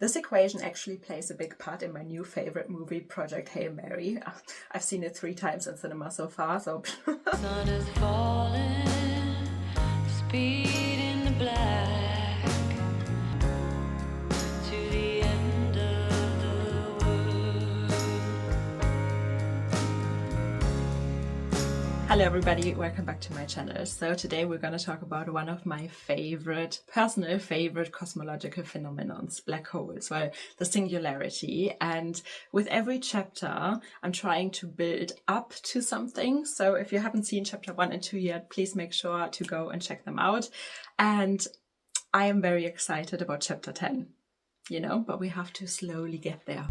This equation actually plays a big part in my new favorite movie, Project Hail Mary. I've seen it 3 times in cinema so far, so... Sun is falling, speed in the black, to the end of the world. Hello everybody, welcome back to my channel. So today we're going to talk about one of my personal favorite cosmological phenomenons, black holes, well, the singularity. And with every chapter, I'm trying to build up to something. So if you haven't seen chapter 1 and 2 yet, please make sure to go and check them out. And I am very excited about chapter 10, but we have to slowly get there.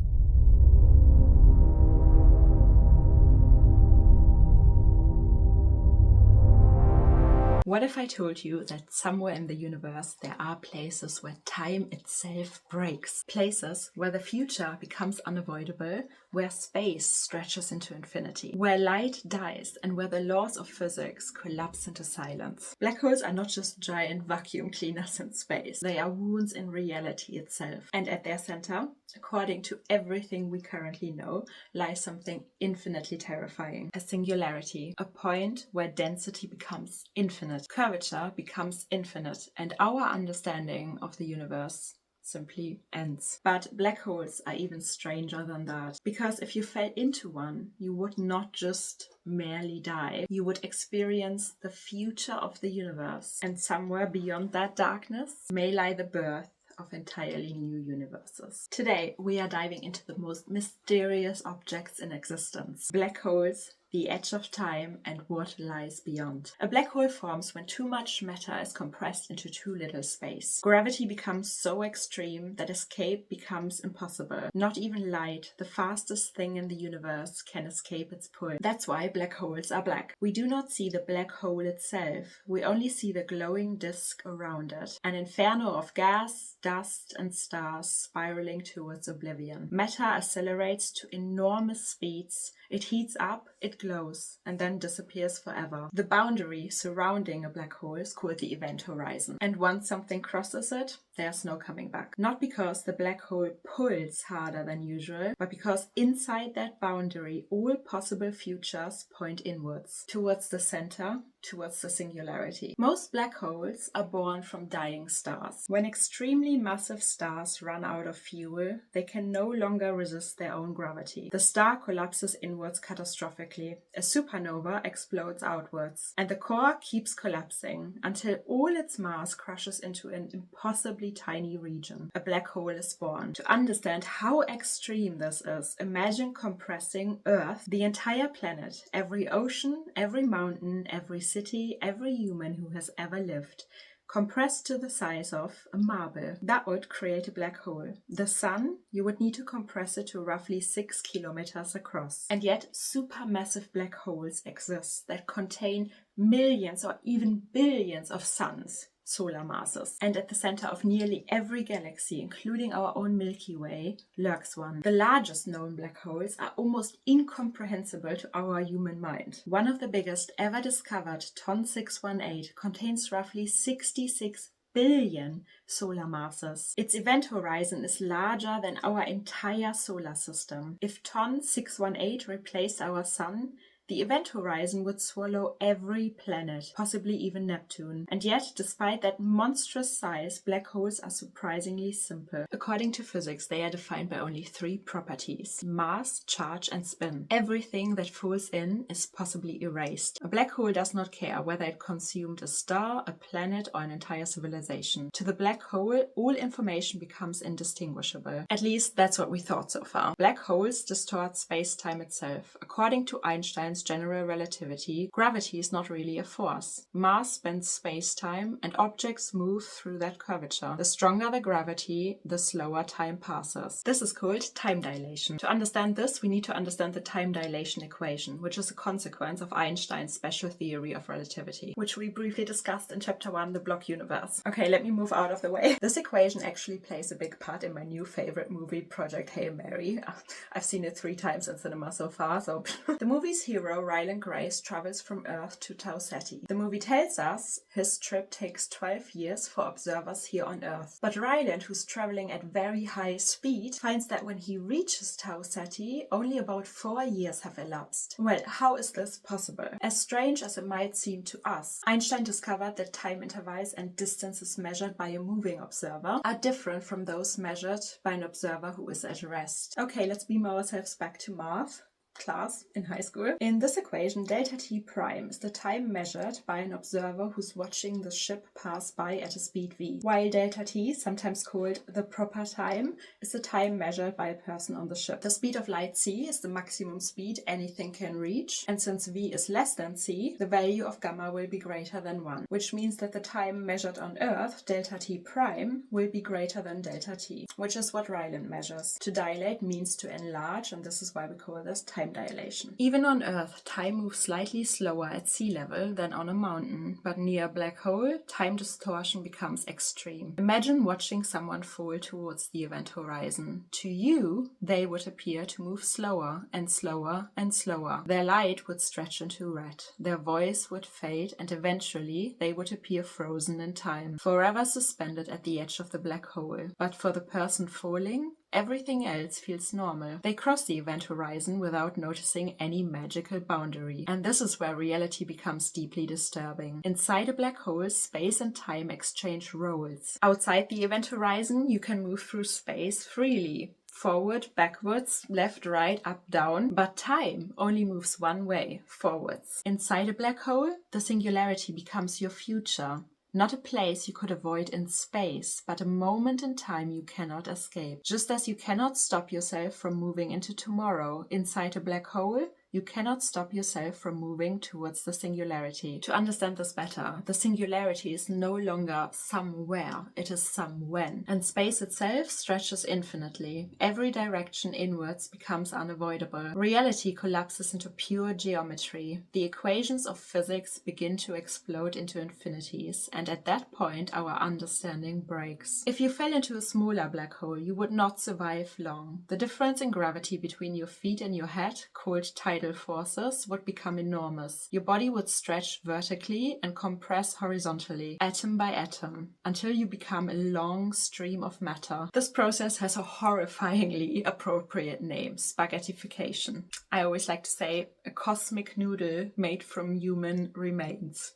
What if I told you that somewhere in the universe there are places where time itself breaks? Places where the future becomes unavoidable, where space stretches into infinity, where light dies and where the laws of physics collapse into silence. Black holes are not just giant vacuum cleaners in space. They are wounds in reality itself. And at their center, according to everything we currently know, lies something infinitely terrifying. A singularity, a point where density becomes infinite. Curvature becomes infinite, and our understanding of the universe simply ends. But black holes are even stranger than that, because if you fell into one, you would not just merely die, you would experience the future of the universe, and somewhere beyond that darkness may lie the birth of entirely new universes. Today, we are diving into the most mysterious objects in existence. Black holes, the edge of time, and what lies beyond. A black hole forms when too much matter is compressed into too little space. Gravity becomes so extreme that escape becomes impossible. Not even light, the fastest thing in the universe, can escape its pull. That's why black holes are black. We do not see the black hole itself. We only see the glowing disk around it. An inferno of gas, dust, and stars spiraling towards oblivion. Matter accelerates to enormous speeds. It heats up, it glows, and then disappears forever. The boundary surrounding a black hole is called the event horizon. And once something crosses it, there's no coming back. Not because the black hole pulls harder than usual, but because inside that boundary, all possible futures point inwards, towards the center, towards the singularity. Most black holes are born from dying stars. When extremely massive stars run out of fuel, they can no longer resist their own gravity. The star collapses inwards catastrophically. A supernova explodes outwards, and the core keeps collapsing until all its mass crashes into an impossibly tiny region. A black hole is born. To understand how extreme this is, imagine compressing Earth, the entire planet, every ocean, every mountain, every city, every human who has ever lived, compressed to the size of a marble. That would create a black hole. The sun, you would need to compress it to roughly 6 kilometers across. And yet, supermassive black holes exist that contain millions or even billions of suns, solar masses. And at the center of nearly every galaxy, including our own Milky Way, lurks one. The largest known black holes are almost incomprehensible to our human mind. One of the biggest ever discovered, TON 618, contains roughly 66 billion solar masses. Its event horizon is larger than our entire solar system. If TON 618 replaced our sun, the event horizon would swallow every planet, possibly even Neptune. And yet, despite that monstrous size, black holes are surprisingly simple. According to physics, they are defined by only 3 properties: mass, charge, and spin. Everything that falls in is possibly erased. A black hole does not care whether it consumed a star, a planet, or an entire civilization. To the black hole, all information becomes indistinguishable. At least that's what we thought so far. Black holes distort space-time itself. According to Einstein's general relativity, gravity is not really a force. Mass bends space-time, and objects move through that curvature. The stronger the gravity, the slower time passes. This is called time dilation. To understand this, we need to understand the time dilation equation, which is a consequence of Einstein's special theory of relativity, which we briefly discussed in chapter 1, the block universe. Okay, let me move out of the way. This equation actually plays a big part in my new favorite movie, Project Hail Mary. I've seen it 3 times in cinema so far, so the movie's hero hero Ryland Grace travels from Earth to Tau Ceti. The movie tells us his trip takes 12 years for observers here on Earth. But Ryland, who's traveling at very high speed, finds that when he reaches Tau Ceti, only about 4 years have elapsed. Well, how is this possible? As strange as it might seem to us, Einstein discovered that time intervals and distances measured by a moving observer are different from those measured by an observer who is at rest. Okay, let's beam ourselves back to math class in high school. In this equation, delta t prime is the time measured by an observer who's watching the ship pass by at a speed v, while delta t, sometimes called the proper time, is the time measured by a person on the ship. The speed of light c is the maximum speed anything can reach, and since v is less than c, the value of gamma will be greater than 1, which means that the time measured on Earth, delta t prime, will be greater than delta t, which is what Ryland measures. To dilate means to enlarge, and this is why we call this time dilation. Even on Earth, time moves slightly slower at sea level than on a mountain, but near a black hole, time distortion becomes extreme. Imagine watching someone fall towards the event horizon. To you, they would appear to move slower and slower and slower. Their light would stretch into red. Their voice would fade, and eventually they would appear frozen in time, forever suspended at the edge of the black hole. But for the person falling, everything else feels normal. They cross the event horizon without noticing any magical boundary. And this is where reality becomes deeply disturbing. Inside a black hole, space and time exchange roles. Outside the event horizon, you can move through space freely. Forward, backwards, left, right, up, down. But time only moves one way, forwards. Inside a black hole, the singularity becomes your future. Not a place you could avoid in space, but a moment in time you cannot escape. Just as you cannot stop yourself from moving into tomorrow inside a black hole, you cannot stop yourself from moving towards the singularity. To understand this better, the singularity is no longer somewhere, it is somewhen. And space itself stretches infinitely. Every direction inwards becomes unavoidable. Reality collapses into pure geometry. The equations of physics begin to explode into infinities, and at that point our understanding breaks. If you fell into a smaller black hole, you would not survive long. The difference in gravity between your feet and your head, called tidal forces, would become enormous. Your body would stretch vertically and compress horizontally, atom by atom, until you become a long stream of matter. This process has a horrifyingly appropriate name: spaghettification. I always like to say a cosmic noodle made from human remains.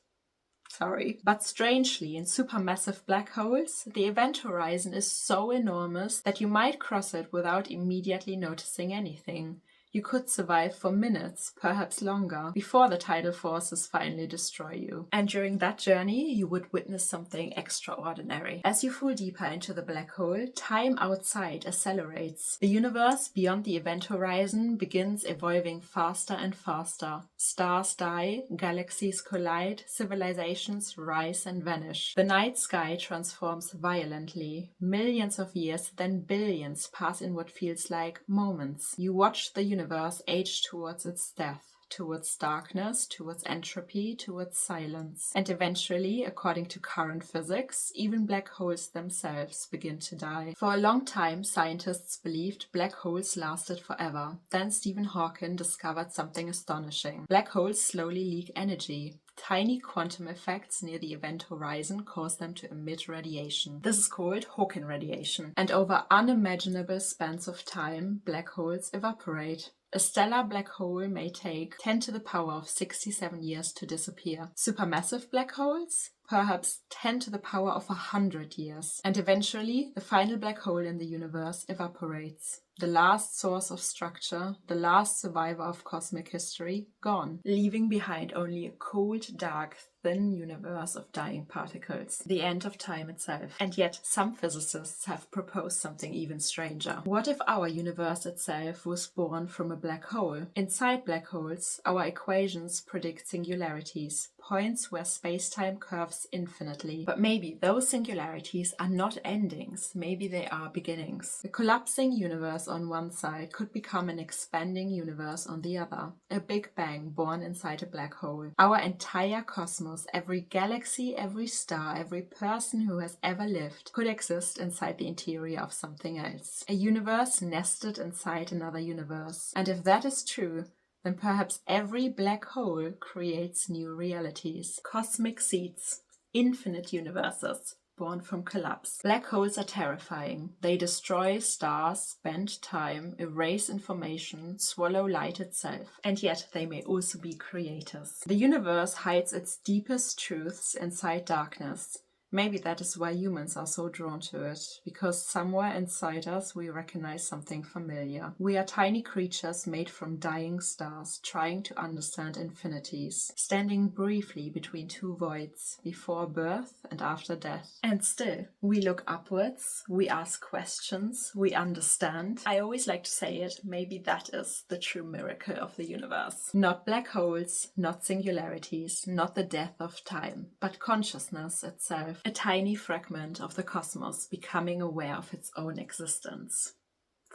Sorry. But strangely, in supermassive black holes, the event horizon is so enormous that you might cross it without immediately noticing anything. You could survive for minutes, perhaps longer, before the tidal forces finally destroy you. And during that journey, you would witness something extraordinary. As you fall deeper into the black hole, time outside accelerates. The universe beyond the event horizon begins evolving faster and faster. Stars die, galaxies collide, civilizations rise and vanish. The night sky transforms violently. Millions of years, then billions, pass in what feels like moments. You watch the universe age towards its death, towards darkness, towards entropy, towards silence. And eventually, according to current physics, even black holes themselves begin to die. For a long time, scientists believed black holes lasted forever. Then Stephen Hawking discovered something astonishing. Black holes slowly leak energy. Tiny quantum effects near the event horizon cause them to emit radiation. This is called Hawking radiation. And over unimaginable spans of time, black holes evaporate. A stellar black hole may take 10 to the power of 67 years to disappear. Supermassive black holes? Perhaps 10 to the power of 100 years. And eventually, the final black hole in the universe evaporates. The last source of structure, the last survivor of cosmic history, gone, leaving behind only a cold, dark, thin universe of dying particles. The end of time itself. And yet, some physicists have proposed something even stranger. What if our universe itself was born from a black hole? Inside black holes, our equations predict singularities, points where space-time curves infinitely. But maybe those singularities are not endings, maybe they are beginnings. A collapsing universe on one side could become an expanding universe on the other. A Big Bang born inside a black hole. Our entire cosmos, every galaxy, every star, every person who has ever lived, could exist inside the interior of something else. A universe nested inside another universe. And if that is true, then perhaps every black hole creates new realities. Cosmic seeds, infinite universes born from collapse. Black holes are terrifying. They destroy stars, bend time, erase information, swallow light itself. And yet they may also be creators. The universe hides its deepest truths inside darkness. Maybe that is why humans are so drawn to it, because somewhere inside us we recognize something familiar. We are tiny creatures made from dying stars, trying to understand infinities, standing briefly between two voids, before birth and after death. And still, we look upwards, we ask questions, we understand. I always like to say it, maybe that is the true miracle of the universe. Not black holes, not singularities, not the death of time, but consciousness itself. A tiny fragment of the cosmos becoming aware of its own existence.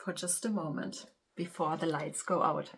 For just a moment, before the lights go out.